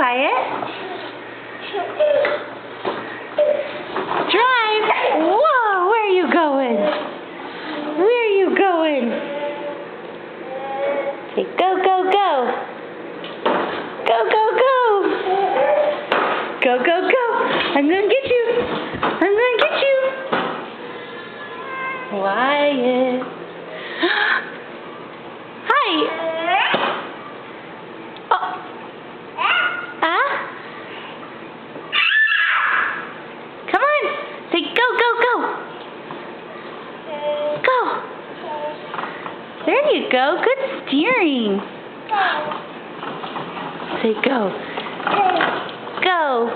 Wyatt. Drive. Whoa, where are you going? Where are you going? Say go, go, go. Go, go, go. Go, go, go. I'm going to get you. I'm going to get you. Wyatt. Hi. Oh. Huh? Come on. Say go, go, go. Go. There you go. Good steering. Say go. Go.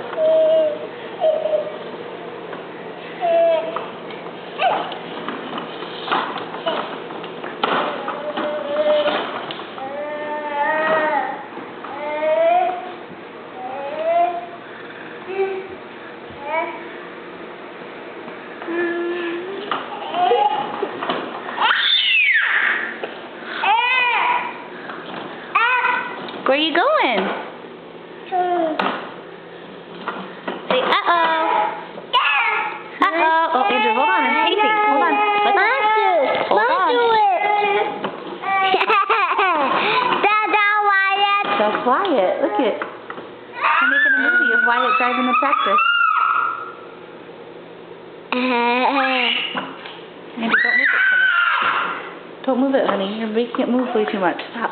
Where are you going? Say uh-oh. Uh-oh. Oh, Andrew, hold on. I'm taping. Hold on. Hold on. Dada, Wyatt. That's Wyatt. Look it. We're making a movie of Wyatt driving the tractor. Andrew, don't move it so much. Don't move it, honey. You're making it move way too much. Stop.